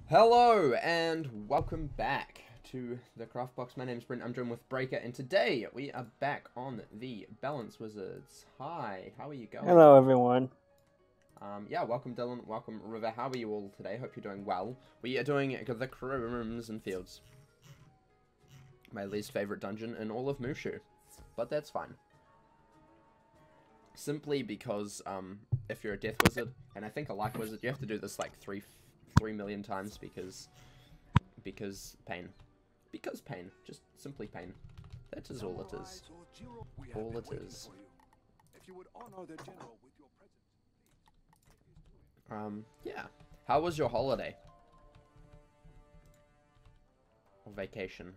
Hello and welcome back to the TheCraftBox. My name's Brent, I'm joined with Breaker, and today we are back on the Balanced Wizards. Hi, how are you going? Hello everyone. Yeah, welcome Dylan, welcome River, how are you all today? Hope you're doing well. We are doing the Rooms and Fields. My least favorite dungeon in all of Mushu, but that's fine. Simply because, if you're a Death Wizard, and I think a Life Wizard, you have to do this like 3 million times because pain. Because pain. Just simply pain. That is all it is. All it is. Yeah. How was your holiday? Or vacation?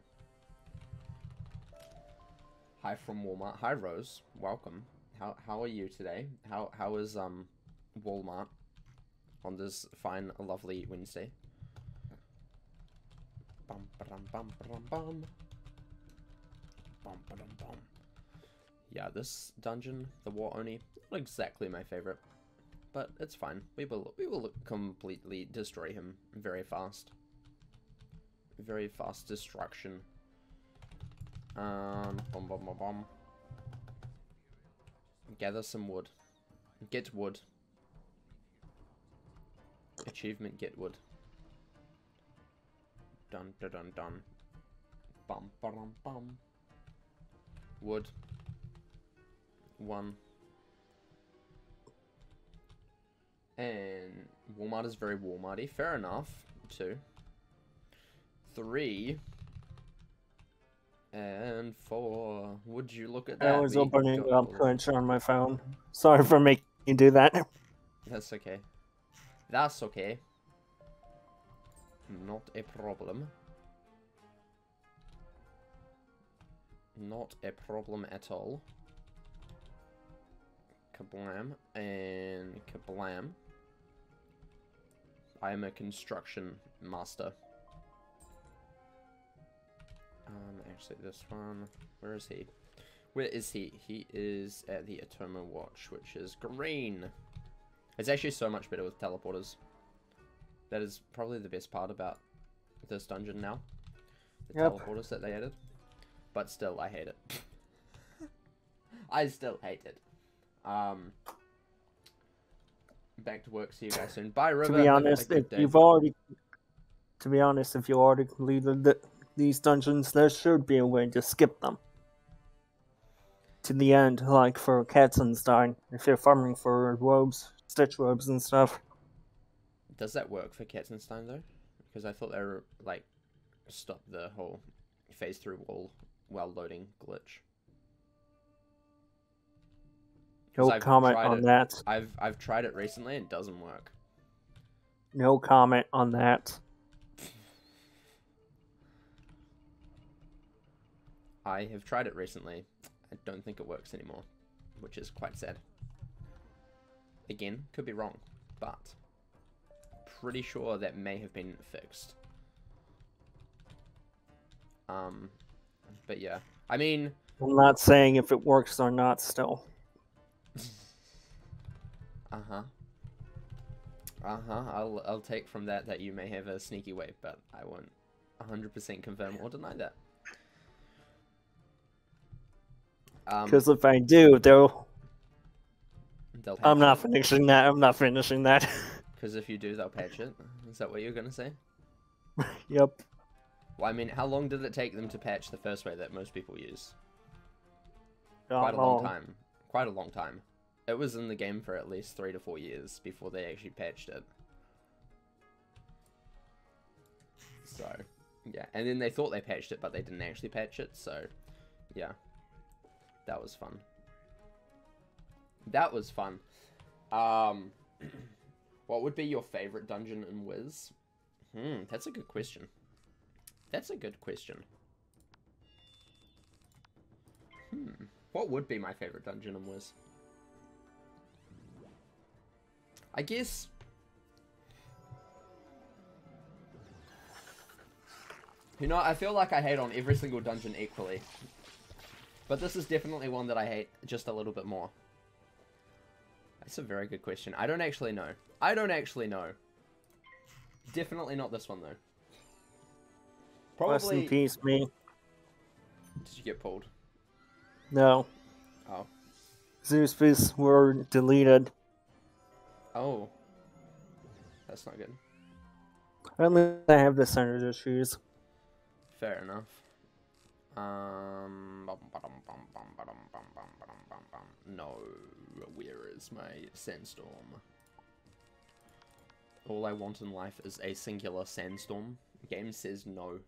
Hi from Walmart. Hi Rose. Welcome. How are you today? How is Walmart on this fine, lovely Wednesday? Bum ba-dum bum ba-dum bum. Bum ba-dum bum. Yeah, this dungeon, the War Oni, not exactly my favorite, but it's fine. We will completely destroy him very fast. Very fast destruction. Bum bum bum bum. Gather some wood. Get wood. Achievement, get wood. Dun dun dun dun. Bum bum bum. Wood. 1. And Walmart is very Walmarty. Fair enough. 2. 3. And 4. Would you look at that? I was opening up Twitch on my phone. Sorry for making you do that. That's okay. That's okay. Not a problem. Not a problem at all. Kablam and kablam. I am a construction master. Actually this one, where is he? Where is he? He is at the Atoma Watch, which is green. It's actually so much better with teleporters. That is probably the best part about this dungeon now. The teleporters that they added. But still, I hate it. I still hate it. Back to work, see you guys soon. Bye, River. To be honest, if you already completed these dungeons, there should be a way to skip them to the end, like for Katzenstein, if you're farming for robes, stitch robes and stuff. Does that work for Katzenstein though? Because I thought they were like stop the whole phase through wall while loading glitch. No comment on that. I've tried it recently and it doesn't work. No comment on that. I have tried it recently. I don't think it works anymore, which is quite sad. Again, could be wrong, but pretty sure that may have been fixed. But yeah, I mean, I'm not saying if it works or not still. I'll take from that you may have a sneaky way, but I won't 100% confirm or deny that. Because if I do, I'm not finishing that. I'm not finishing that. Because if you do, they'll patch it. Is that what you're gonna say? Yep. Well, I mean, how long did it take them to patch the first way that most people use? Quite a long time. Quite a long time. It was in the game for at least 3 to 4 years before they actually patched it. So, yeah. And then they thought they patched it, but they didn't actually patch it, so, yeah. That was fun. That was fun. What would be your favorite dungeon in Wiz? That's a good question. That's a good question. What would be my favorite dungeon in Wiz? I guess... You know, I feel like I hate on every single dungeon equally. But this is definitely one that I hate just a little bit more. That's a very good question. I don't actually know. Definitely not this one, though. Rest in Probably... peace, me. Did you get pulled? No. Oh. Zeus beasts were deleted. Oh. That's not good. At least I have the center issues. Fair enough. No. Where is my sandstorm? All I want in life is a singular sandstorm. Game says no.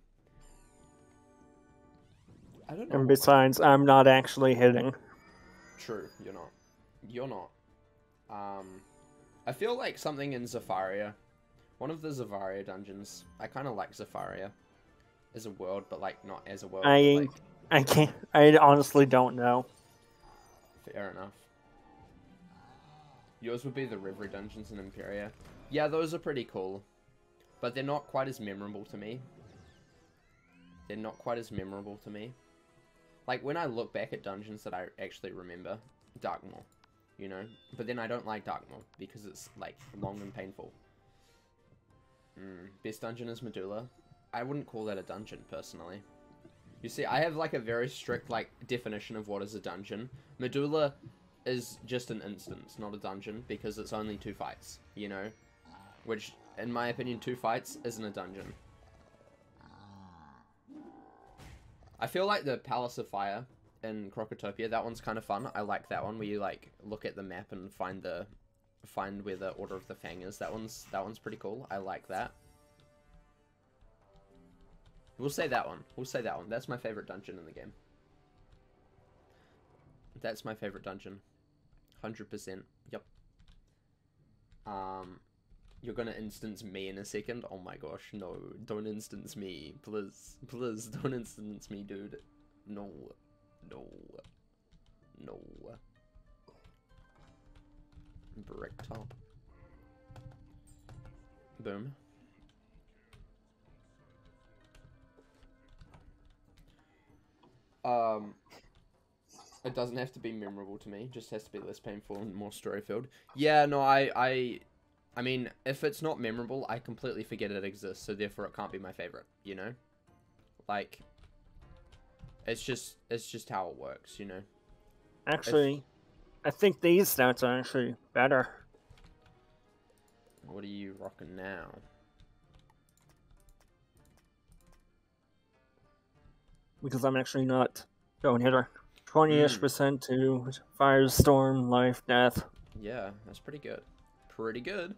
I don't know. And besides, I'm not actually hitting. True, you're not. You're not. I feel like something in Zafaria. One of the Zafaria dungeons. I kind of like Zafaria as a world, but like not as a world. I can't. I honestly don't know. Fair enough. Yours would be the Reverie dungeons in Imperia. Yeah, those are pretty cool, but they're not quite as memorable to me. They're not quite as memorable to me. Like, when I look back at dungeons that I actually remember, Darkmoor, you know? But then I don't like Darkmoor, because it's, like, long and painful. Best dungeon is Medulla. I wouldn't call that a dungeon, personally. You see, I have, like, a very strict, like, definition of what is a dungeon. Medulla is just an instance, not a dungeon, because it's only 2 fights, you know? Which, in my opinion, 2 fights isn't a dungeon. I feel like the Palace of Fire in Crocotopia, that one's kind of fun. I like that one, where you, like, look at the map and find where the Order of the Fang is. That one's pretty cool. I like that. We'll say that one. We'll say that one. That's my favorite dungeon in the game. That's my favorite dungeon. 100%. Yep. You're gonna instance me in a second? Oh my gosh, no. Don't instance me. Please. Please, don't instance me, dude. No. No. No. Brick top. Boom. It doesn't have to be memorable to me. Just has to be less painful and more story-filled. Yeah, no, I mean, if it's not memorable, I completely forget it exists, so therefore it can't be my favorite, you know? Like, it's just how it works, you know? Actually, I think these stats are actually better. What are you rocking now? Because I'm actually not going hitter. 20-ish% to Firestorm, Life, Death. Yeah, that's pretty good. Pretty good.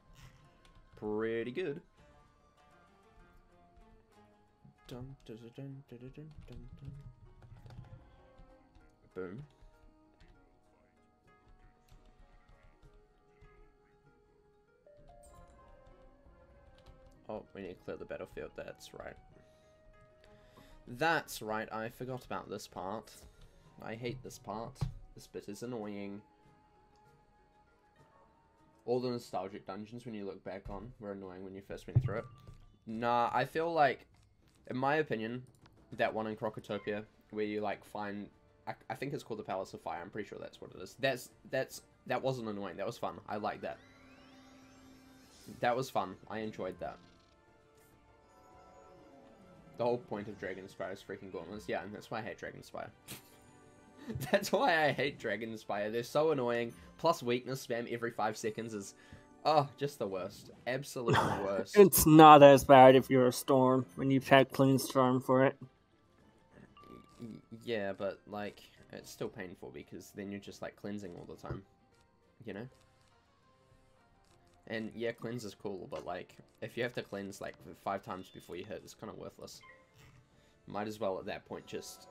Pretty good. Dun, dun, dun, dun, dun, dun, dun, dun. Boom. Oh, we need to clear the battlefield. That's right. That's right, I forgot about this part. I hate this part. This bit is annoying. All the nostalgic dungeons, when you look back on, were annoying when you first went through it. Nah, I feel like, in my opinion, that one in Crocotopia, where you, like, find... I think it's called the Palace of Fire, I'm pretty sure that's what it is. That wasn't annoying, that was fun. I like that. That was fun. I enjoyed that. The whole point of Dragonspire is freaking gauntlets. Yeah, and that's why I hate Dragonspire. That's why I hate Dragonspire. They're so annoying. Plus weakness spam every 5 seconds is... Oh, just the worst. Absolute worst. It's not as bad if you're a Storm, when you pack Clean Storm for it. Yeah, but, like, it's still painful because then you're just, like, cleansing all the time. You know? And, yeah, cleanse is cool, but, like, if you have to cleanse, like, 5 times before you hit, it's kind of worthless. Might as well, at that point, just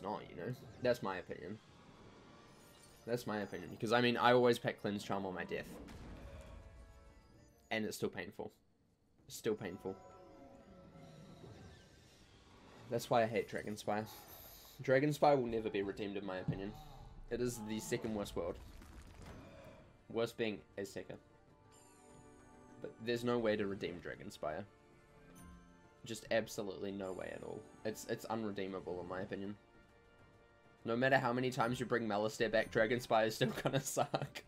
not, you know? That's my opinion. That's my opinion. Because, I mean, I always pack Cleanse Charm on my death. And it's still painful. It's still painful. That's why I hate Dragonspire. Dragonspire will never be redeemed, in my opinion. It is the second worst world. Worst being Azteca. But there's no way to redeem Dragonspire. Just absolutely no way at all. It's unredeemable in my opinion. No matter how many times you bring Malistaire back, Dragonspire is still gonna suck.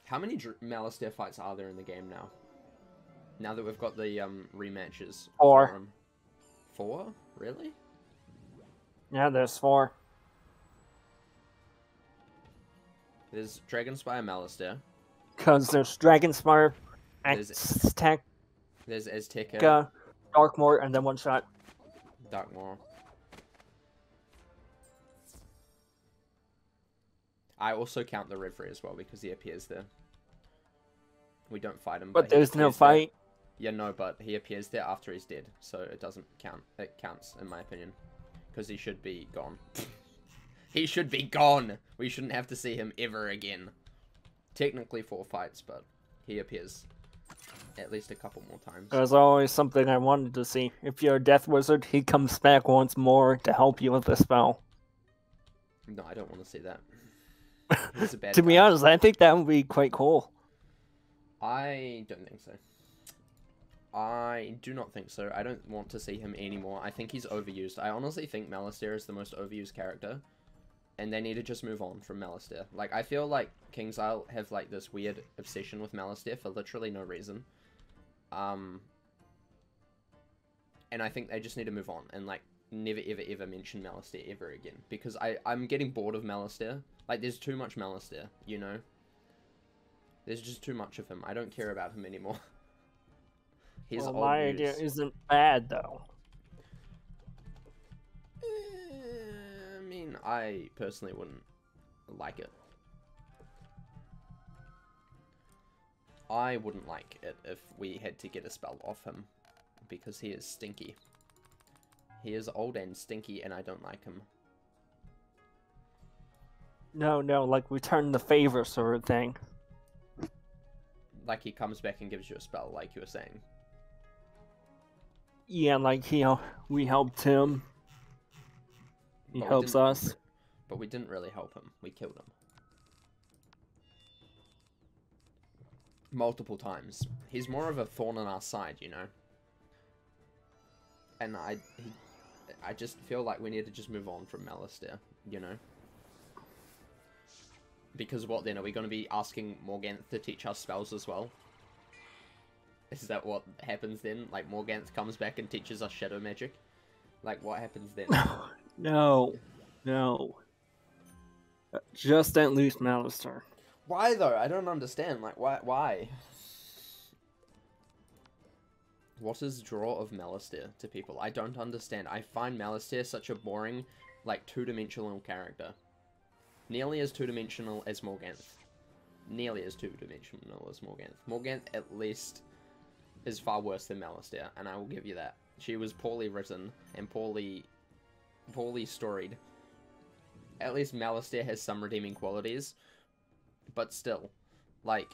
How many Malistaire fights are there in the game now? Now that we've got the rematches. 4. For 'em. 4? Really? Yeah, there's 4. There's Dragonspire Malistaire. Because there's Dragonspire, There's Aztec, There's Azteca. Darkmoor, and then one shot. Darkmoor. I also count the Reverie as well because he appears there. We don't fight him, But he there's no appears there. fight. Yeah, no, but he appears there after he's dead, so it doesn't count. It counts, in my opinion, because he should be gone. He should be gone! We shouldn't have to see him ever again. Technically 4 fights, but he appears at least a couple more times. There's always something I wanted to see. If you're a Death Wizard, he comes back once more to help you with the spell. No, I don't want to see that. He's a bad To be guy. honest, I think that would be quite cool. I don't think so. I do not think so. I don't want to see him anymore. I think he's overused. I honestly think Malistaire is the most overused character. And they need to just move on from Malistaire. Like, I feel like King's Isle have, like, this weird obsession with Malistaire for literally no reason. And I think they just need to move on and, like, never, ever, ever mention Malistaire ever again. Because I'm getting bored of Malistaire. Like, there's too much Malistaire, you know? There's just too much of him. I don't care about him anymore. He's Well, old my news. idea isn't bad, though. I mean, I personally wouldn't like it. I wouldn't like it if we had to get a spell off him, because he is stinky. He is old and stinky, and I don't like him. No, like return the favor sort of thing. Like he comes back and gives you a spell, like you were saying. Yeah, like, you know, we helped him. He But we helps didn't- us. But we didn't really help him. We killed him. Multiple times. He's more of a thorn on our side, you know? And I just feel like we need to just move on from Malistaire, you know? Because what then? Are we going to be asking Morganth to teach us spells as well? Is that what happens then? Like, Morganth comes back and teaches us shadow magic? Like, what happens then? No. Just at least Malistaire. Why, though? I don't understand. Like, why? What is draw of Malistaire to people? I don't understand. I find Malistaire such a boring, like, two-dimensional character. Nearly as two-dimensional as Morganth. Nearly as two-dimensional as Morganth. Morganth, at least, is far worse than Malistaire, and I will give you that. She was poorly written and poorly storied. At least Malistaire has some redeeming qualities, but still, like,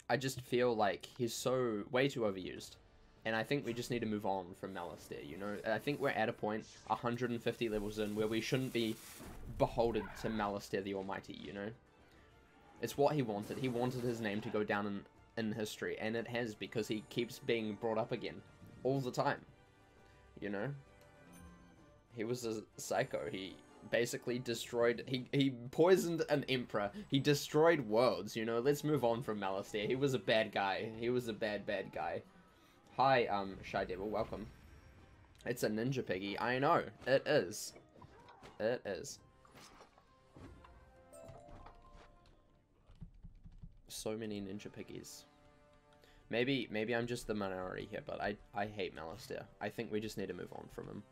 I just feel like he's way too overused. And I think we just need to move on from Malistaire, you know? I think we're at a point, 150 levels in, where we shouldn't be beholden to Malistaire the Almighty, you know? It's what he wanted. He wanted his name to go down in history, and it has, because he keeps being brought up again. All the time. You know? He was a psycho. He basically destroyed... He poisoned an emperor. He destroyed worlds, you know? Let's move on from Malistaire. He was a bad guy. He was a bad guy. Hi, Shy Devil, welcome. It's a ninja piggy. I know. It is. It is. So many ninja piggies. Maybe I'm just the minority here, but I hate Malistaire. I think we just need to move on from him.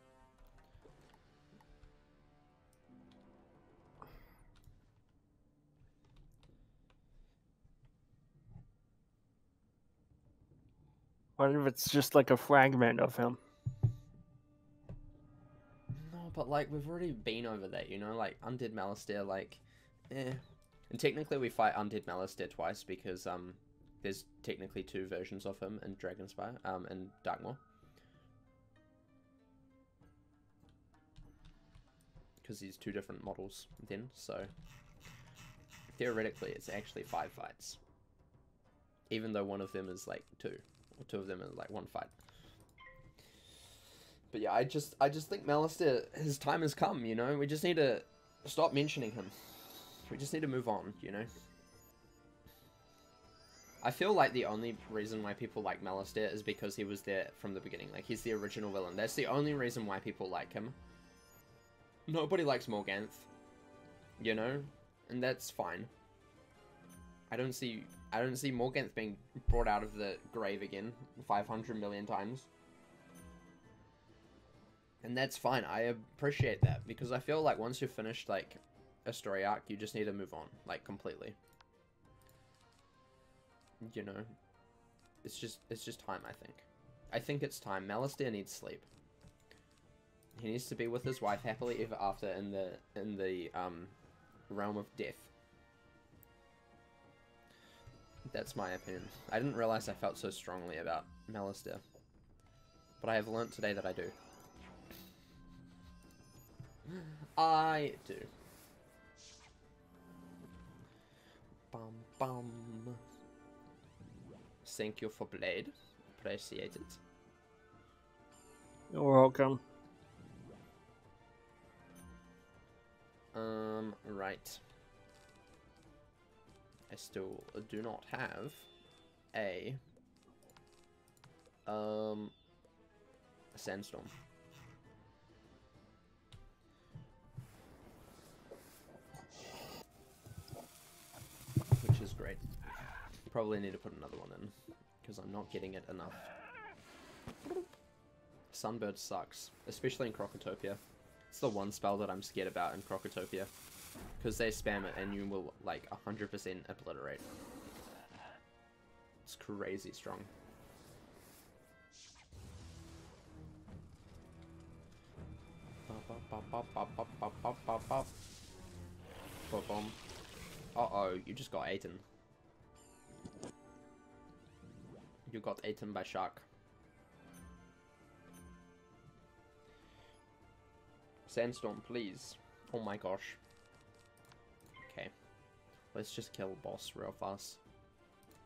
What if it's just like a fragment of him? No, but like, we've already been over that, you know? Like, Undead Malistaire, like, eh. And technically we fight Undead Malistaire twice because, there's technically 2 versions of him in Dragonspire, and Darkmoor. Because he's 2 different models then, so... Theoretically, it's actually 5 fights. Even though one of them is, like, 2. Or 2 of them are, like, 1 fight. But yeah, I just think Malister, his time has come, you know? We just need to stop mentioning him. We just need to move on, you know? I feel like the only reason why people like Malister is because he was there from the beginning. Like, he's the original villain. That's the only reason why people like him. Nobody likes Morganth, you know? And that's fine. I don't see Morganth being brought out of the grave again 500 million times. And that's fine. I appreciate that because I feel like once you've finished like a story arc, you just need to move on like completely. You know, it's just time. I think it's time. Malister needs sleep. He needs to be with his wife happily ever after in the realm of death. That's my opinion. I didn't realize I felt so strongly about Malister, but I have learnt today that I do. I do. Bum bum. Thank you for blade. Appreciate it. You're welcome. Right. I still do not have a sandstorm. Which is great. Probably need to put another one in because I'm not getting it enough. Sunbird sucks, especially in Crocotopia. It's the one spell that I'm scared about in Crocotopia. Because they spam it and you will, like, 100% obliterate. It's crazy strong. Uh-oh, you just got eaten. You got eaten by shark. Sandstorm, please. Oh my gosh. Okay. Let's just kill boss real fast.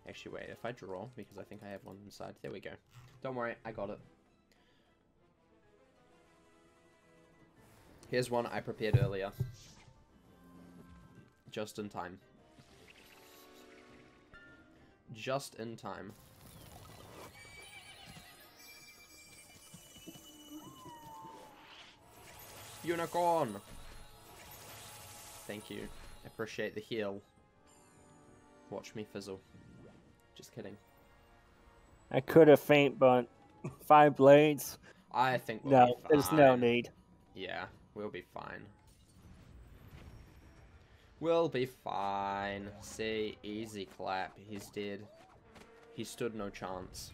Actually, wait. If I draw, because I think I have one inside. There we go. Don't worry, I got it. Here's one I prepared earlier. Just in time. Just in time. Unicorn! Thank you. Appreciate the heal. Watch me fizzle. Just kidding. I could have faint, but 5 blades. I think we'll be fine. There's no need. Yeah, we'll be fine. We'll be fine. See, easy clap. He's dead. He stood no chance.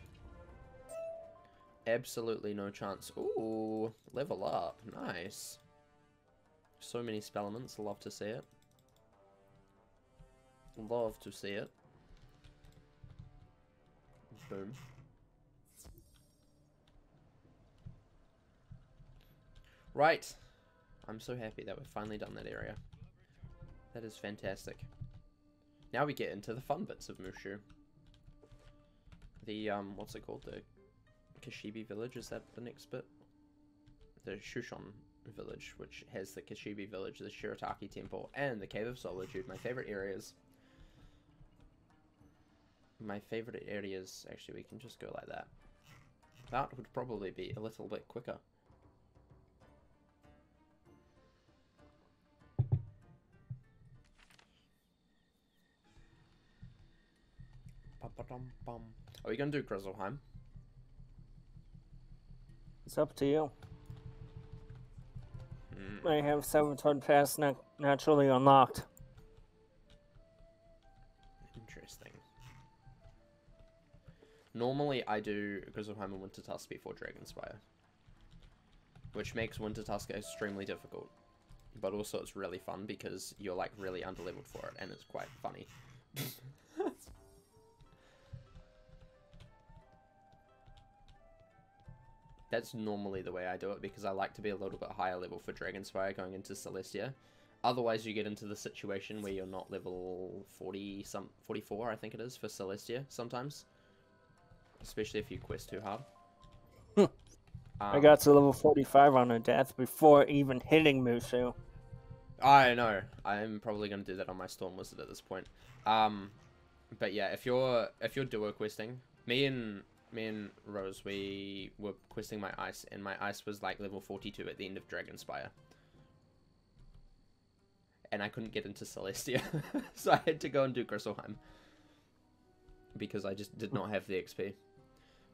Absolutely no chance. Ooh, level up. Nice. So many spell elements. Love to see it. Love to see it. Boom. Right. I'm so happy that we've finally done that area. That is fantastic. Now we get into the fun bits of Mushu. The, what's it called? The Kashibi village, is that the next bit? The Shushon village, which has the Kashibi village, the Shirataki temple, and the Cave of Solitude, my favorite areas. My favorite areas, actually we can just go like that. That would probably be a little bit quicker. Are we going to do Grizzleheim? It's up to you. I have 7-ton pass naturally unlocked. Interesting. Normally I do Grizzleheim and Wintertusk before Dragonspire, which makes Wintertusk extremely difficult. But also it's really fun because you're like really underleveled for it and it's quite funny. That's normally the way I do it because I like to be a little bit higher level for Dragonspire going into Celestia. Otherwise you get into the situation where you're not level 44 I think it is for Celestia sometimes. Especially if you quest too hard. I got to level 45 on a death before even hitting Mushu. I know. I'm probably gonna do that on my Storm Wizard at this point. But yeah, if you're duo questing, me and Rose, we were questing my ice, and my ice was like level 42 at the end of Dragonspire. And I couldn't get into Celestia, so I had to go and do Grisselheim. Because I just did not have the XP,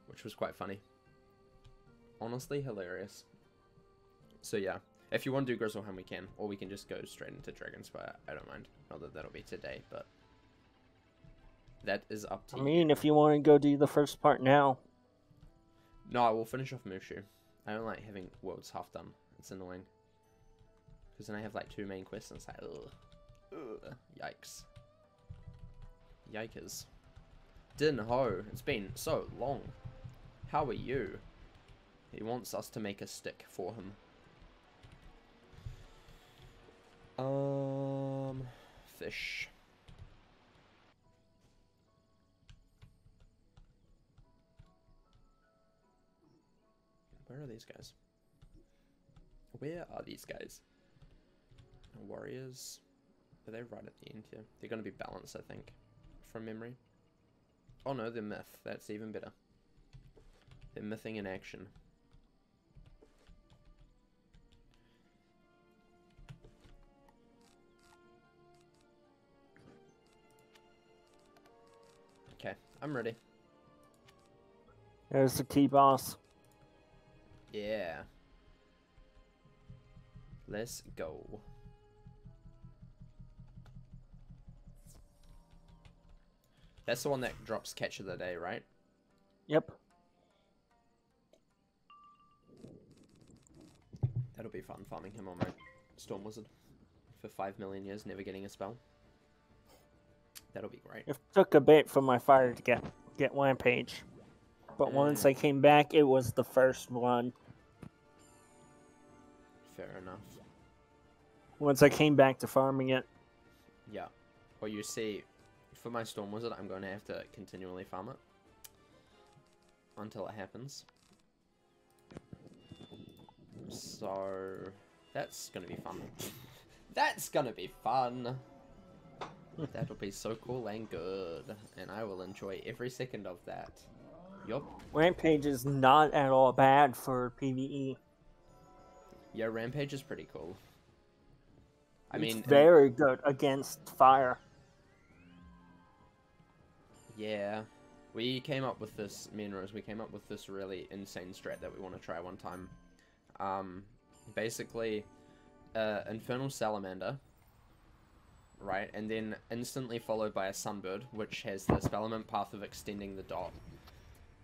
which was quite funny. Honestly, hilarious. So yeah, if you want to do Grisselheim, we can, or we can just go straight into Dragonspire. I don't mind. Not that that'll be today, but that is up to you. I mean, if you want to go do the first part now. No, I will finish off Mushu. I don't like having worlds half done. It's annoying. Because then I have like 2 main quests and it's like, ugh. Ugh. Yikes. Yikers. Din Ho, it's been so long. How are you? He wants us to make a stick for him. Fish. Where are these guys? Where are these guys? Warriors. Are they right at the end here? They're going to be balanced, I think, from memory. Oh no, they're myth. That's even better. They're mything in action. Okay, I'm ready. There's the key boss. Yeah. Let's go. That's the one that drops Catch of the Day, right? Yep. That'll be fun, farming him on my Storm Wizard for 5 million years, never getting a spell. That'll be great. It took a bit for my fire to get Rampage. But once I came back, it was the first one. Fair enough. Once I came back to farming it. Yeah. Well, you see, for my Storm Wizard, I'm going to have to continually farm it until it happens. So, that's going to be fun. That's going to be fun. That'll be so cool and good. And I will enjoy every second of that. Yup. Rampage is not at all bad for PvE. Yeah, Rampage is pretty cool. I mean, it's very good against fire. Yeah. We came up with this, me and Rose, we came up with this really insane strat that we want to try one time. Basically, Infernal Salamander, right? And then instantly followed by a Sunbird, which has the Spellament path of extending the dot.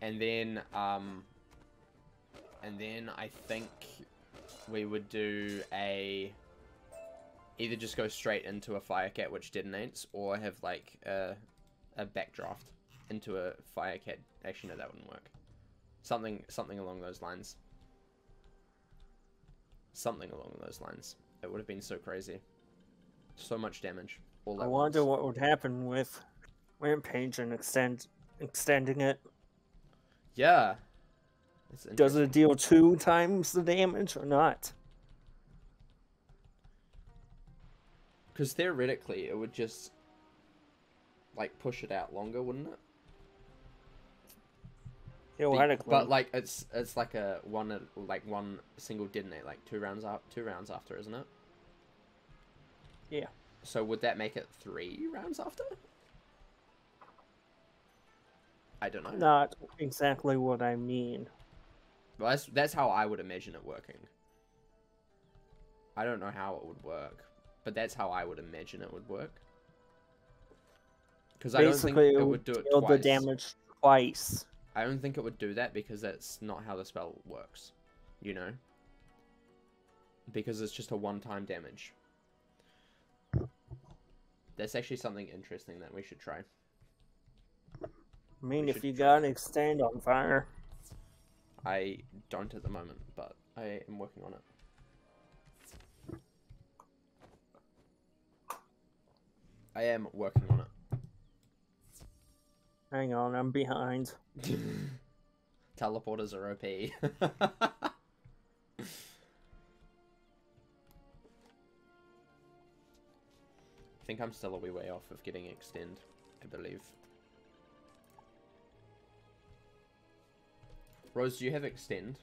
And then I think we would do either just go straight into a Firecat which detonates, or have like a backdraft into a Firecat. Actually, no, that wouldn't work. Something along those lines. Something along those lines. It would have been so crazy. So much damage. I wonder what would happen with Rampage and extending it. Yeah. Does it deal 2 times the damage or not? Because theoretically, it would just like push it out longer, wouldn't it? Theoretically. But like it's like one single detonate, like 2 rounds after, isn't it? Yeah. So would that make it 3 rounds after? I don't know. Not exactly what I mean. Well, that's how I would imagine it working. I don't know how it would work, but that's how I would imagine it would work. Because I don't think it would do it twice. The damage twice. I don't think it would do that because that's not how the spell works, you know? Because it's just a one-time damage. That's actually something interesting that we should try. I mean, if you got extend on fire. I don't at the moment, but I am working on it. I am working on it. Hang on, I'm behind. Teleporters are OP. think I'm still a wee way off of getting Extend, I believe. Rose, do you have Extend?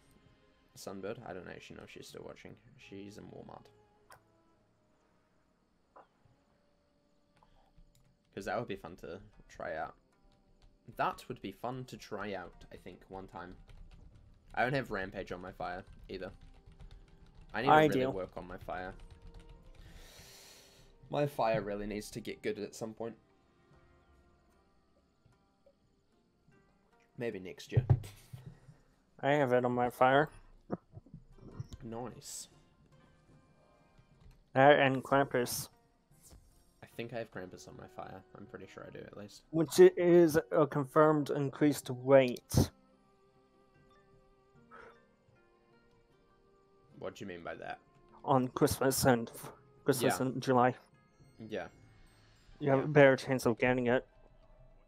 Sunbird? I don't actually know if she's still watching. She's in Walmart. Because that would be fun to try out. That would be fun to try out, I think, one time. I don't have Rampage on my fire, either. I need to really work on my fire. My fire really needs to get good at some point. Maybe next year. I have it on my fire. Nice. And Krampus. I think I have Krampus on my fire. I'm pretty sure I do, at least. Which is a confirmed increased rate. What do you mean by that? On Christmas and in July. Yeah. You have a better chance of getting it.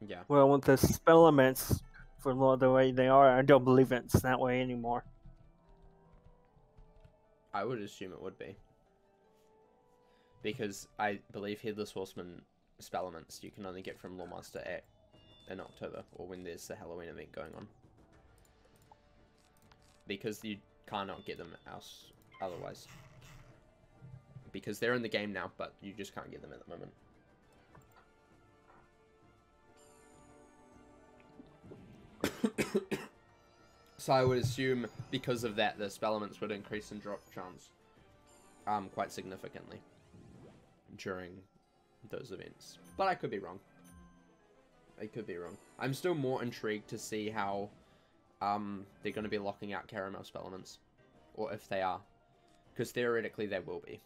Yeah. Well, with the spell limits, for the way they are, I don't believe it's that way anymore. I would assume it would be. Because I believe Headless Horseman spell elements you can only get from Lawmaster in October, or when there's the Halloween event going on. Because you cannot get them else otherwise. Because they're in the game now, but you just can't get them at the moment. So I would assume because of that, the spell elements would increase in drop chance quite significantly during those events. But I could be wrong. I could be wrong. I'm still more intrigued to see how they're going to be locking out caramel spell elements. Or if they are. Because theoretically they will be.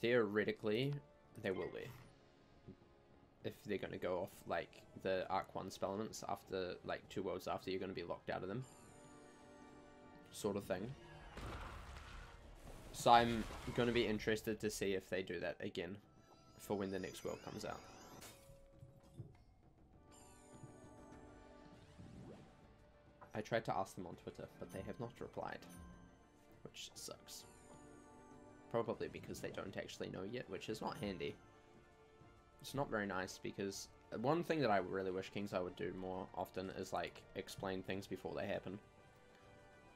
Theoretically, they will be. If they're going to go off, like, the Arc 1 spell elements after, like, 2 worlds after, you're going to be locked out of them. Sort of thing. So I'm going to be interested to see if they do that again for when the next world comes out. I tried to ask them on Twitter, but they have not replied. Which sucks. Probably because they don't actually know yet, which is not handy. It's not very nice, because one thing that I really wish King's Eye would do more often is, like, explain things before they happen.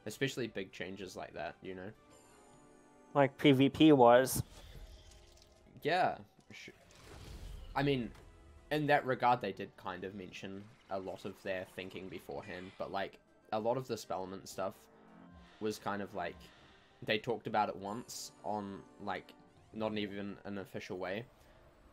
Especially big changes like that, you know? Like PvP was. Yeah. I mean, in that regard, they did kind of mention a lot of their thinking beforehand, but, like, a lot of the Spellman stuff was kind of, like, they talked about it once on, like, not even an official way.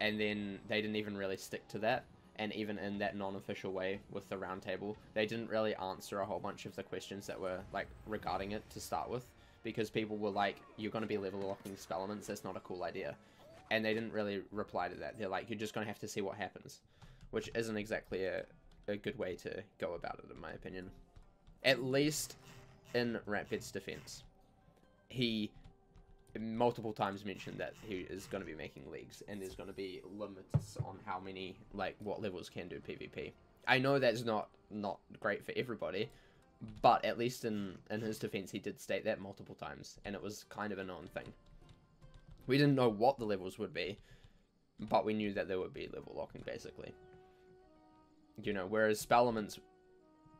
And then they didn't even really stick to that. And even in that non-official way with the roundtable, they didn't really answer a whole bunch of the questions that were, like, regarding it to start with. Because people were like, you're going to be level locking spell elements, that's not a cool idea. And they didn't really reply to that. They're like, you're just going to have to see what happens. Which isn't exactly a good way to go about it, in my opinion. At least in Ratbed's defense. He multiple times mentioned that he is going to be making leagues, and there's going to be limits on how many, like, what levels can do PvP. I know that's not great for everybody, but at least in his defense, he did state that multiple times, and it was kind of a known thing. We didn't know what the levels would be, but we knew that there would be level locking, basically. You know, whereas spell elements,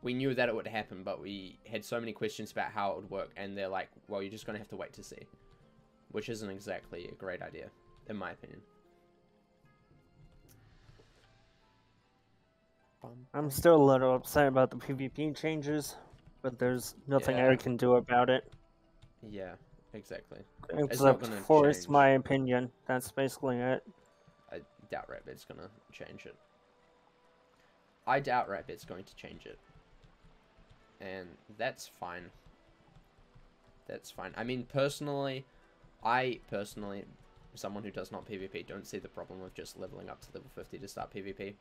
we knew that it would happen, but we had so many questions about how it would work, and they're like, well, you're just going to have to wait to see. Which isn't exactly a great idea, in my opinion. I'm still a little upset about the PvP changes, but there's nothing I can do about it. Yeah, exactly. Except force my opinion. That's basically it. I doubt Ratbed's gonna change it. I doubt Ratbed's going to change it. And that's fine. That's fine. I mean, I personally, someone who does not PvP, don't see the problem with just leveling up to level 50 to start PvP.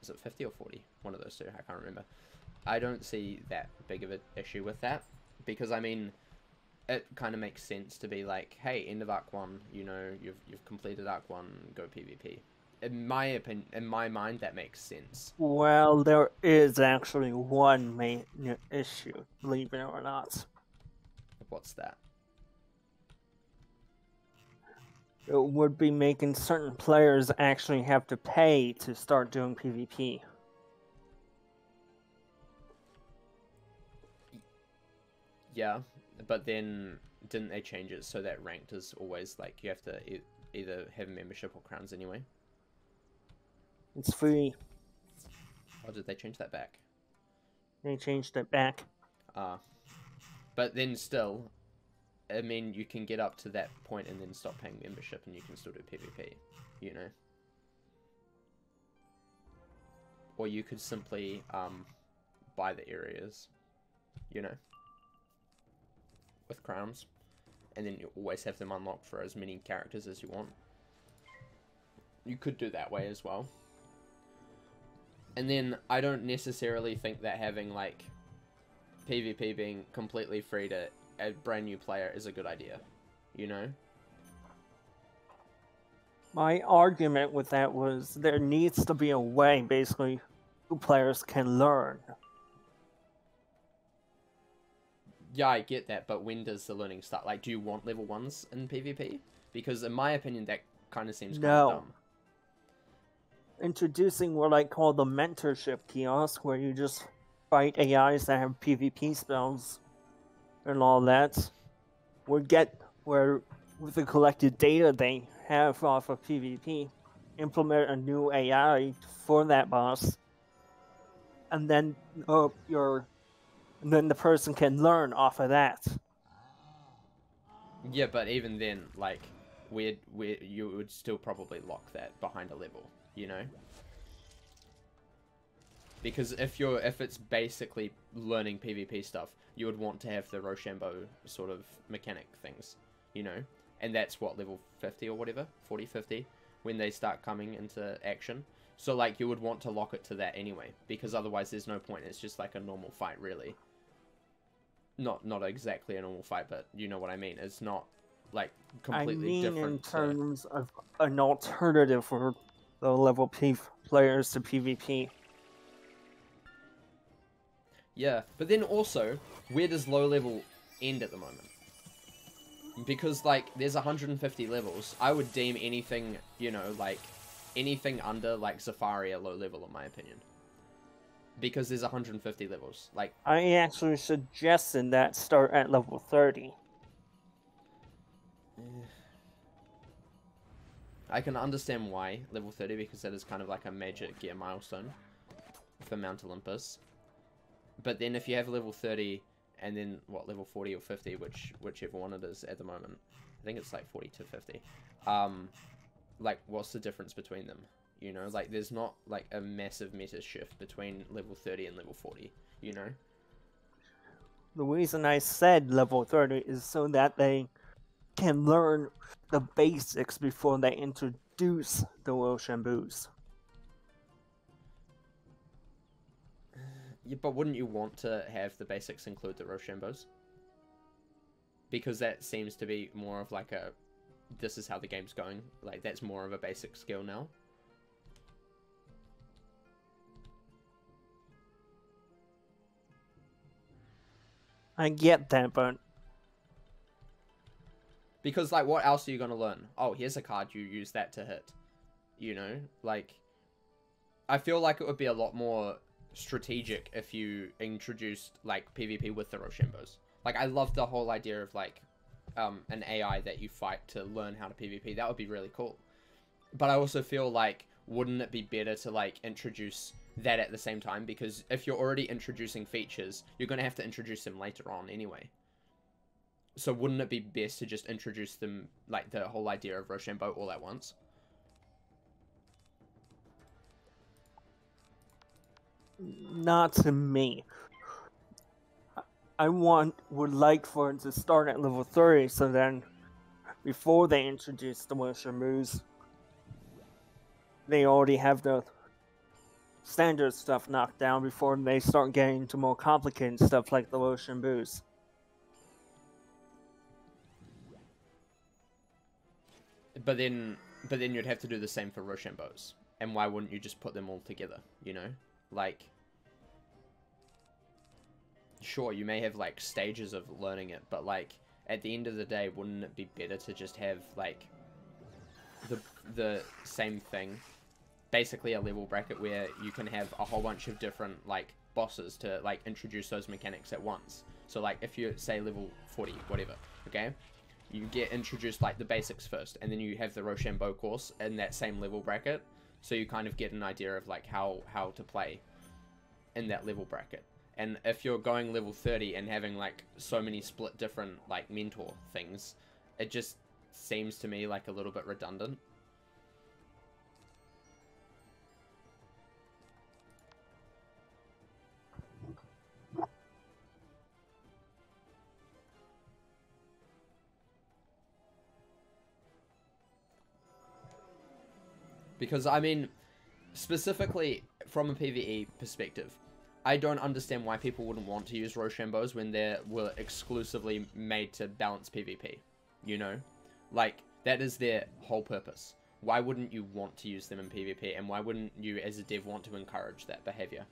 Is it 50 or 40? One of those two, I can't remember. I don't see that big of an issue with that, because, I mean, it kind of makes sense to be like, hey, end of Arc 1, you know, you've completed Arc 1, go PvP. In my opinion, in my mind, that makes sense. Well, there is actually one main issue, believe it or not. What's that? it would be making certain players actually have to pay to start doing PvP. Yeah, but then didn't they change it so that ranked is always like you have to either have membership or crowns anyway? It's free. Or did they change that back? They changed it back. But then still, I mean, you can get up to that point and then stop paying membership and you can still do PvP, you know? Or you could simply buy the areas, you know, with crowns. And then you always have them unlocked for as many characters as you want. You could do that way as well. And then I don't necessarily think that having like PvP being completely free to a brand new player is a good idea, you know? My argument with that was there needs to be a way, basically, new players can learn. Yeah, I get that, but when does the learning start? Like, do you want level 1s in PvP? Because in my opinion, that kind of seems kind of dumb. Introducing what I call the mentorship kiosk, where you just fight AIs that have PvP spells and all that, would get where, with the collected data they have off of PvP, implement a new AI for that boss, and then the person can learn off of that. Yeah, but even then, like, you would still probably lock that behind a level, you know? Because if it's basically learning PvP stuff, you would want to have the Rochambeau sort of mechanic things, you know? And that's what, level 50 or whatever? 40, 50? When they start coming into action. So, like, you would want to lock it to that anyway. Because otherwise there's no point. It's just like a normal fight, really. Not exactly a normal fight, but you know what I mean. It's not, like, completely different. In terms of an alternative for the level P players to PvP. Yeah, but then also, where does low level end at the moment? Because, like, there's 150 levels. I would deem anything, you know, like, anything under, like, Safari a low level, in my opinion. Because there's 150 levels. Like, I actually suggested that start at level 30. I can understand why level 30, because that is kind of like a major gear milestone for Mount Olympus. But then if you have level 30 and then, what, level 40 or 50, whichever one it is at the moment. I think it's like 40 to 50. Like, what's the difference between them? You know, like, there's not, like, a massive meta shift between level 30 and level 40, you know? The reason I said level 30 is so that they can learn the basics before they introduce the Rochambeaus. Yeah, but wouldn't you want to have the basics include the Rochambeaus? Because that seems to be more of like a, this is how the game's going. Like, that's more of a basic skill now. I get that, but... Because, like, what else are you going to learn? Oh, here's a card, you use that to hit. You know? Like, I feel like it would be a lot more strategic if you introduced, like, PvP with the Rochambeaus. Like, I love the whole idea of, like, an AI that you fight to learn how to PvP. That would be really cool. But I also feel like, wouldn't it be better to, like, introduce that at the same time? Because if you're already introducing features, you're going to have to introduce them later on anyway. So wouldn't it be best to just introduce them, like, the whole idea of Rochambeau all at once? Not to me. I would like for it to start at level 30, so then before they introduce the Rochambeaus, they already have the standard stuff knocked down before they start getting into more complicated stuff like the Rochambeaus. But then you'd have to do the same for Rochambeaus. And why wouldn't you just put them all together, you know? Like, sure, you may have, like, stages of learning it, but, like, at the end of the day, wouldn't it be better to just have, like, the same thing. Basically a level bracket where you can have a whole bunch of different, like, bosses to, like, introduce those mechanics at once. So, like, if you're, say, level 40, whatever, okay? You get introduced, like, the basics first, and then you have the Rochambeau course in that same level bracket, so you kind of get an idea of, like, how to play in that level bracket. And if you're going level 30 and having, like, so many split different, like, mentor things, it just seems to me, like, a little bit redundant. Because, I mean, specifically from a PvE perspective, I don't understand why people wouldn't want to use Rochambeaus when they were exclusively made to balance PvP, you know? Like, that is their whole purpose. Why wouldn't you want to use them in PvP, and why wouldn't you as a dev want to encourage that behavior?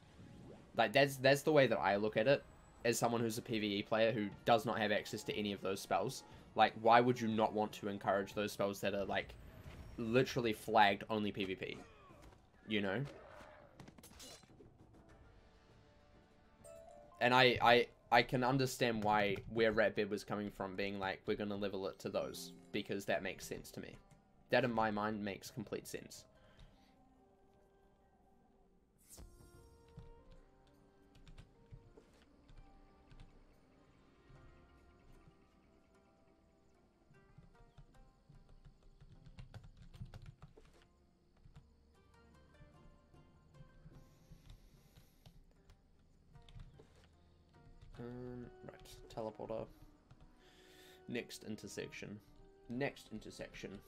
Like, that's the way that I look at it, as someone who's a PvE player who does not have access to any of those spells. Like, why would you not want to encourage those spells that are, like, literally flagged only PvP, you know? And I can understand where Ratbed was coming from, being like, we're gonna level it to those, because that makes sense to me. That in my mind makes complete sense. Right, teleporter. Next intersection. Next intersection.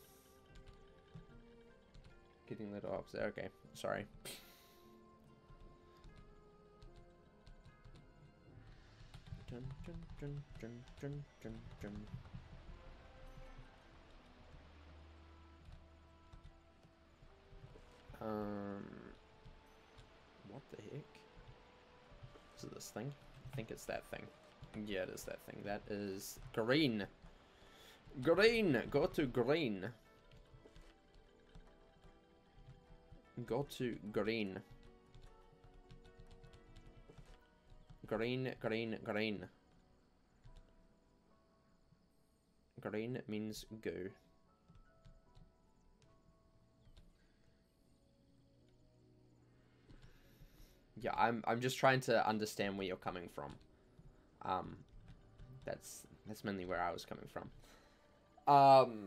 Getting the dogs there, okay, sorry. Dun, dun, dun, dun, dun, dun, dun. What the heck? Is it this thing? I think it's that thing. Yeah, it is that thing. That is green. Green! Go to green. Go to green. Green, green, green. Green means go. Yeah, I'm just trying to understand where you're coming from. That's mainly where I was coming from. Right.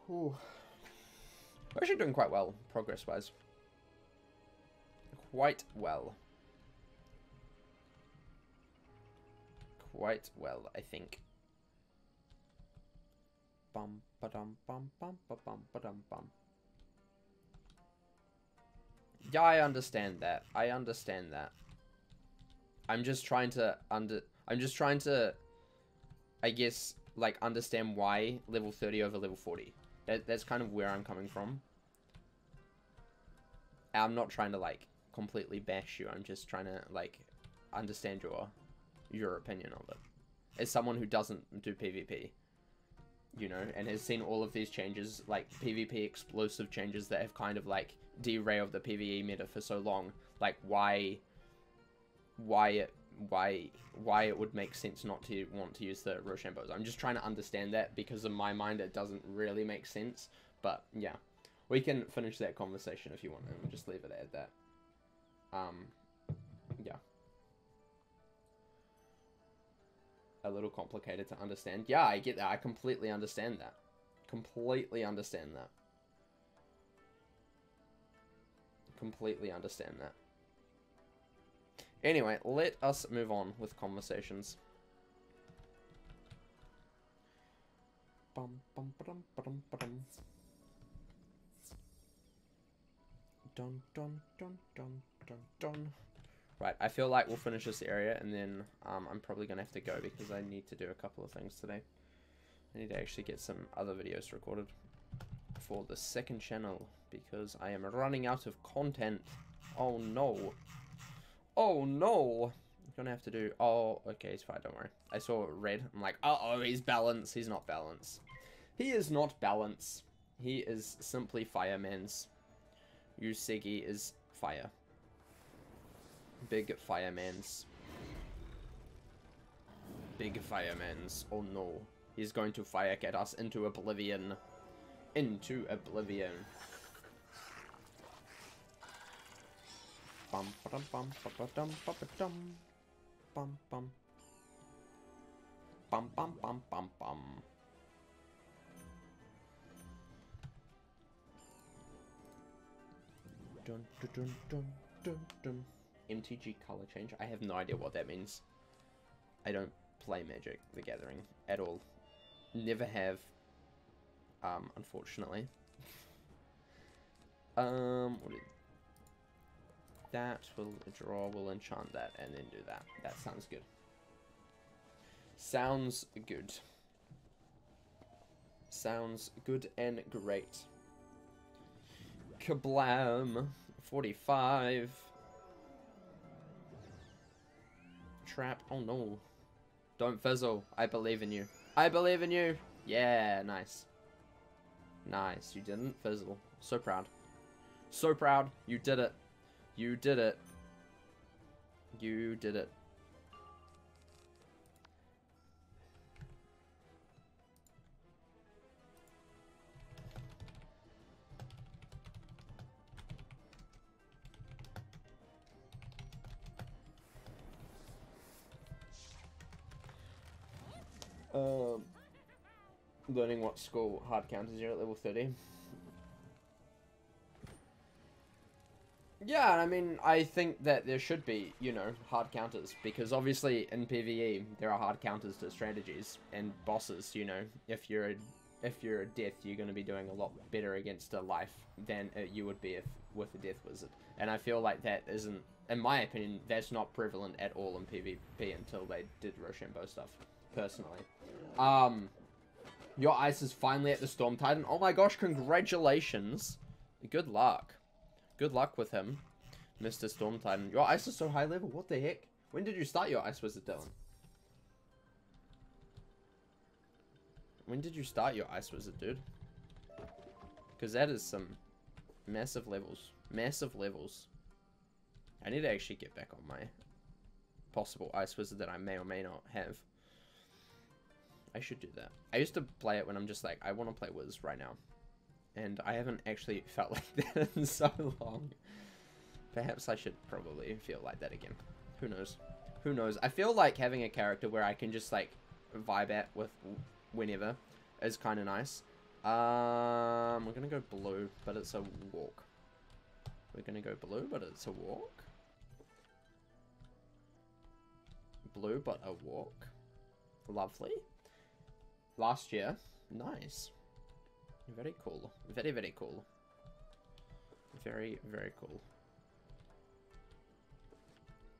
Ooh. We're actually doing quite well, progress-wise. Quite well. Quite well, I think. Bum ba dum bum bum ba bum ba dum bum. Yeah, I understand that. I understand that. I'm just trying to I guess, like, understand why level 30 over level 40. That's kind of where I'm coming from. I'm not trying to, like, completely bash you. I'm just trying to, like, understand your opinion of it. As someone who doesn't do PvP, you know, and has seen all of these changes, like, PvP explosive changes that have kind of, like, derailed the PvE meta for so long, like, why it would make sense not to want to use the Rochambeaus. I'm just trying to understand that, because in my mind it doesn't really make sense. But yeah, we can finish that conversation if you want, and we'll just leave it at that. Yeah. A little complicated to understand. Yeah, I get that. I completely understand that. Completely understand that. Completely understand that. Anyway, let us move on with conversations. Bum, bum, ba-dum, ba-dum, ba-dum. Dun, dun, dun, dun, dun, dun. Right, I feel like we'll finish this area, and then I'm probably going to have to go, because I need to do a couple of things today. I need to actually get some other videos recorded. for the second channel because I am running out of content. Oh no. Oh no. I'm gonna have to do... Oh, okay, it's fine, don't worry. I saw red. I'm like, uh-oh, he's balanced. He's not balanced. He is not balanced. He is simply fireman's. Yusegi is fire. Big fireman's. Big fireman's. Oh no. He's going to fire get us into oblivion. Into oblivion. Bum bum bum bum bum bum bum bum bum bum bum bum bum bum. Dun dun dun dun dun. MTG color change. I have no idea what that means. I don't play Magic the Gathering at all. Never have. Unfortunately. That will draw, will enchant that, and then do that. That sounds good. Sounds good. Sounds good and great. Kablam! 45. Trap. Oh no. Don't fizzle. I believe in you. I believe in you. Yeah, nice. Nice. You didn't fizzle. So proud. So proud. You did it. You did it. You did it. Learning what school hard counters you're at level 30. Yeah, I mean, I think that there should be, you know, hard counters, because obviously in PvE there are hard counters to strategies and bosses. You know, if you're a death, you're going to be doing a lot better against a life than you would be if with a death wizard. And I feel like that isn't, in my opinion, that's not prevalent at all in PvP until they did Rochambeau stuff. Personally, your ice is finally at the Storm Titan. Oh my gosh, congratulations! Good luck. Good luck with him, Mr. Storm Titan. Your ice is so high level. What the heck? When did you start your ice wizard, Dylan? When did you start your ice wizard, dude? Because that is some massive levels. Massive levels. I need to actually get back on my possible ice wizard that I may or may not have. I should do that. I used to play it when I'm just like, I want to play Wiz right now. And I haven't actually felt like that in so long. Perhaps I should probably feel like that again. Who knows? Who knows? I feel like having a character where I can just like vibe at with whenever is kind of nice. We're gonna go blue, but it's a walk. We're gonna go blue, but it's a walk. Blue, but a walk. Lovely. Last year. Nice. Very cool. Very, very cool. Very, very cool.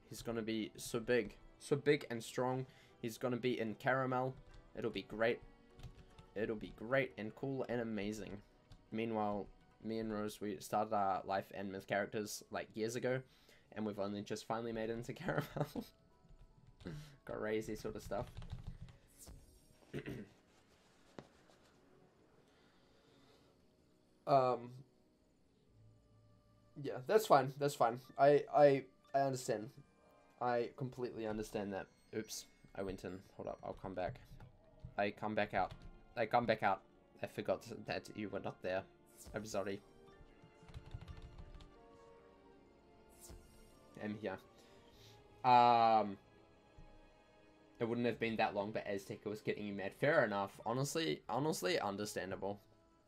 He's gonna be so big. So big and strong. He's gonna be in caramel. It'll be great. It'll be great and cool and amazing. Meanwhile, me and Rose, we started our life and myth characters like years ago. And we've only just finally made it into caramel. Crazy sort of stuff. Yeah, that's fine. That's fine. I understand. I completely understand that. Oops. I went in. Hold up. I'll come back. I come back out. I come back out. I forgot that you were not there. I'm sorry. I'm here. It wouldn't have been that long, but Azteca was getting you mad. Fair enough. Honestly, understandable.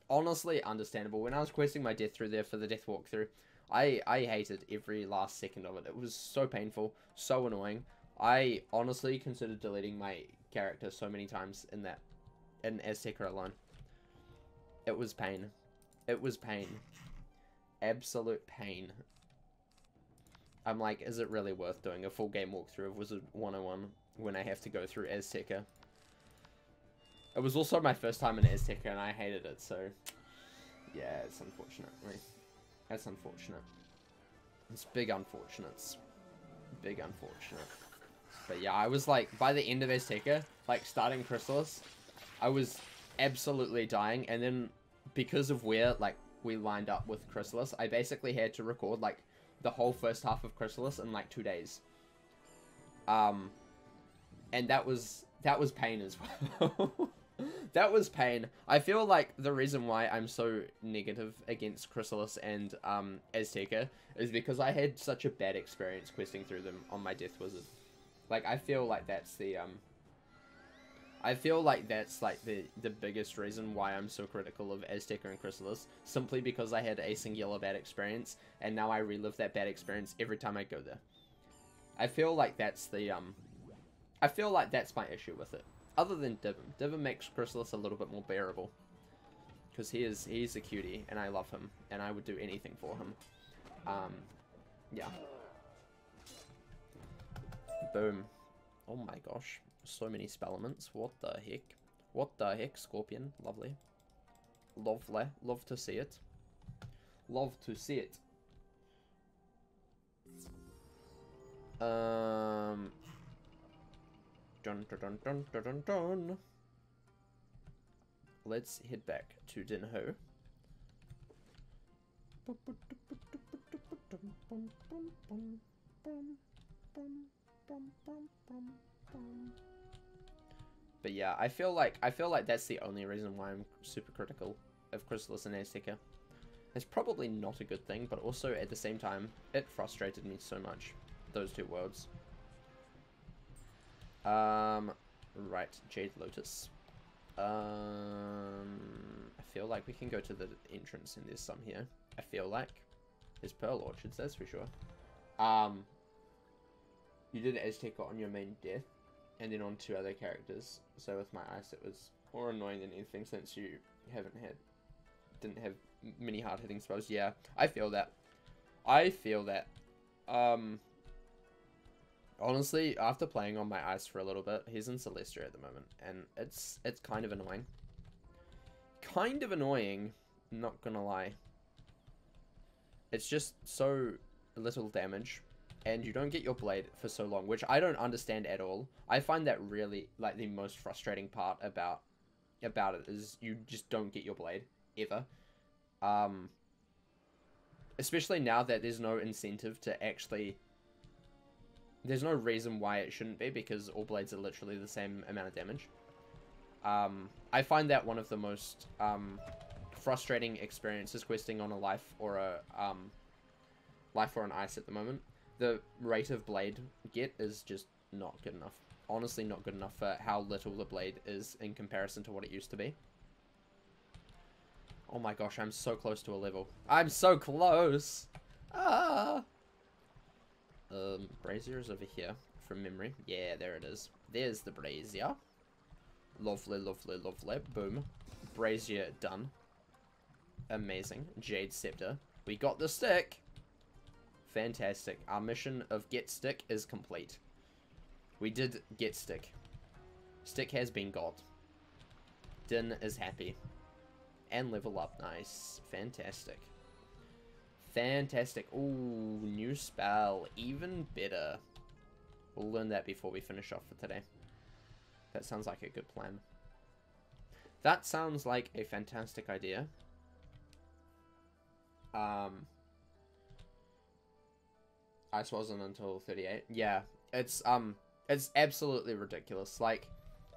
Honestly, understandable. When I was questing my death through there for the death walkthrough, I hated every last second of it. It was so painful, so annoying. I honestly considered deleting my character so many times in Azteca alone. It was pain. It was pain. Absolute pain. I'm like, is it really worth doing a full game walkthrough of Wizard101 when I have to go through Azteca? It was also my first time in Azteca and I hated it, so Yeah, it's unfortunate. Right? That's unfortunate. It's big unfortunates. Big unfortunate. But yeah, I was like, by the end of Azteca, like starting Chrysalis, I was absolutely dying. And then because of where like we lined up with Chrysalis, I basically had to record like the whole first half of Chrysalis in like 2 days. And that was pain as well. That was pain. I feel like the reason why I'm so negative against Chrysalis and Azteca is because I had such a bad experience questing through them on my Death Wizard. Like, I feel like that's the the biggest reason why I'm so critical of Azteca and Chrysalis, simply because I had a singular bad experience, and now I relive that bad experience every time I go there. I feel like that's my issue with it. Other than Divim. Divim makes Chrysalis a little bit more bearable. Because he's a cutie, and I love him, and I would do anything for him. Yeah. Boom. Oh my gosh. So many spell elements. What the heck? What the heck, Scorpion? Lovely. Lovely. Love to see it. Love to see it. Dun dun dun dun dun dun dun. Let's head back to Dinho. But yeah, I feel like that's the only reason why I'm super critical of Chrysalis and Azteca. It's probably not a good thing, but also at the same time, it frustrated me so much. Those two worlds. Right, Jade Lotus. I feel like we can go to the entrance and there's some here. I feel like. There's Pearl Orchards, that's for sure. You did Azteca on your main death, and then on 2 other characters. So with my ice, it was more annoying than anything since you didn't have many hard-hitting spells. Yeah, I feel that. I feel that. Honestly, after playing on my ice for a little bit, he's in Celestia at the moment, and it's kind of annoying. Kind of annoying, not gonna lie. It's just so little damage, and you don't get your blade for so long, which I don't understand at all. I find that really, like, the most frustrating part about it is you just don't get your blade, ever. Especially now that there's no incentive to actually... There's no reason why it shouldn't be, because all blades are literally the same amount of damage. I find that one of the most frustrating experiences questing on a life or an ice at the moment. The rate of blade get is just not good enough. Honestly, not good enough for how little the blade is in comparison to what it used to be. Oh my gosh, I'm so close to a level. I'm so close! Ah! Brazier is over here, from memory. Yeah, there it is. There's the Brazier. Lovely, lovely, lovely. Boom. Brazier done. Amazing. Jade Scepter. We got the stick! Fantastic. Our mission of get stick is complete. We did get stick. Stick has been got. Din is happy. And level up. Nice. Fantastic. Fantastic. Ooh, new spell. Even better. We'll learn that before we finish off for today. That sounds like a good plan. That sounds like a fantastic idea. Ice wasn't until 38. Yeah, it's absolutely ridiculous. Like,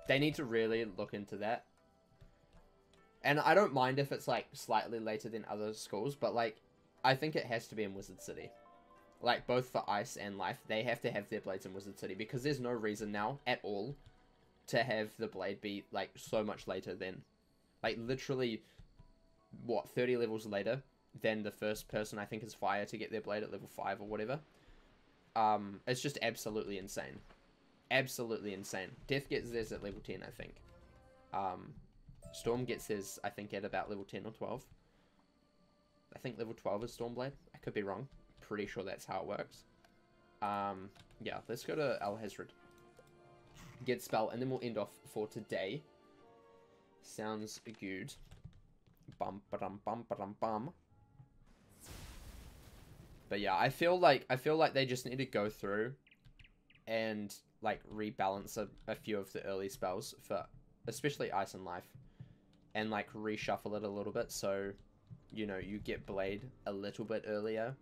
they need to really look into that. And I don't mind if it's, like, slightly later than other schools, but, like, I think it has to be in Wizard City. Like, both for Ice and Life, they have to have their blades in Wizard City, because there's no reason now, at all, to have the blade be, like, so much later than, like, literally, what, 30 levels later than the first person, I think, is Fire to get their blade at level 5 or whatever. It's just absolutely insane. Absolutely insane. Death gets theirs at level 10, I think. Storm gets theirs, I think, at about level 10 or 12. I think level 12 is Stormblade. I could be wrong. Pretty sure that's how it works. Yeah, let's go to Alhazred. Get spell, and then we'll end off for today. Sounds good. Bum ba-dum bum ba-dum bum. But yeah, I feel like they just need to go through and like rebalance a few of the early spells for especially Ice and Life, and like reshuffle it a little bit so you know you get Blade a little bit earlier.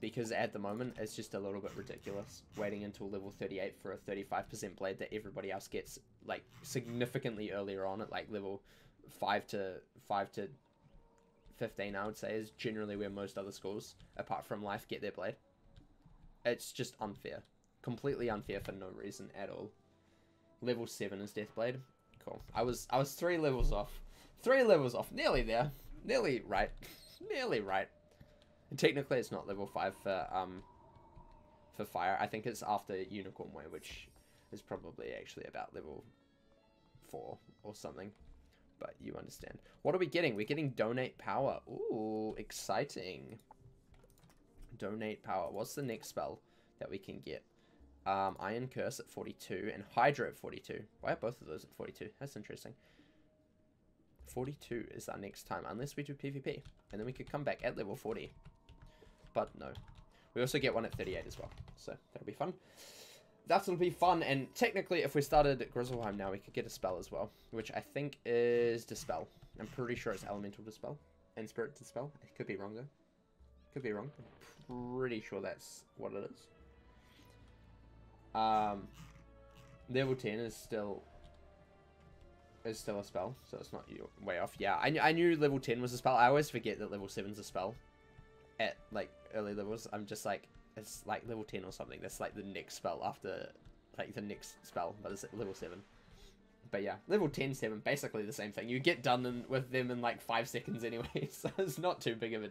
Because at the moment it's just a little bit ridiculous waiting until level 38 for a 35% Blade that everybody else gets like significantly earlier on at like level 5 to 15, I would say, is generally where most other schools apart from Life get their Blade. It's just unfair, completely unfair for no reason at all. Level 7 is Deathblade. Cool. I was 3 levels off. 3 levels off. Nearly there. Nearly right. Nearly right. And technically it's not level 5 for fire. I think it's after Unicorn Way, which is probably actually about level 4 or something. But you understand. What are we getting? We're getting Donate Power. Ooh, exciting. Donate Power. What's the next spell that we can get? Iron Curse at 42 and Hydra at 42. Why are both of those at 42? That's interesting. 42 is our next time, unless we do PvP. And then we could come back at level 40. But no. We also get one at 38 as well. So that'll be fun. That'll be fun. And technically, if we started Grizzleheim now, we could get a spell as well. Which I think is Dispel. I'm pretty sure it's Elemental Dispel. And Spirit Dispel. I could be wrong though. Could be wrong. I'm pretty sure that's what it is. Level 10 is still a spell, so it's not way off. Yeah, I knew level 10 was a spell. I always forget that level 7 is a spell at like early levels. I'm just like, it's like level 10 or something. That's like the next spell after like the next spell, but it's at level 7. But yeah, level 10, 7, basically the same thing. You get done with them in like 5 seconds anyway, so it's not too big of a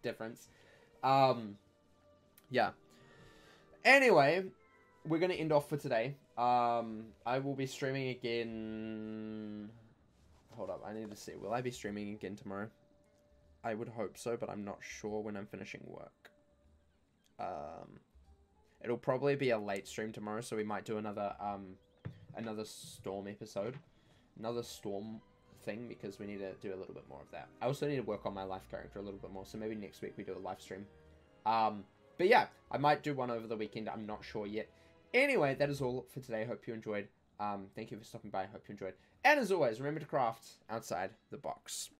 difference. Yeah. Anyway, we're going to end off for today. I will be streaming again. Hold up, I need to see. Will I be streaming again tomorrow? I would hope so, but I'm not sure when I'm finishing work. It'll probably be a late stream tomorrow, so we might do another Storm episode. Another Storm thing, because we need to do a little bit more of that. I also need to work on my life character a little bit more, so maybe next week we do a live stream. But yeah, I might do one over the weekend. I'm not sure yet. Anyway, that is all for today. Hope you enjoyed. Thank you for stopping by. Hope you enjoyed. And as always, remember to craft outside the box.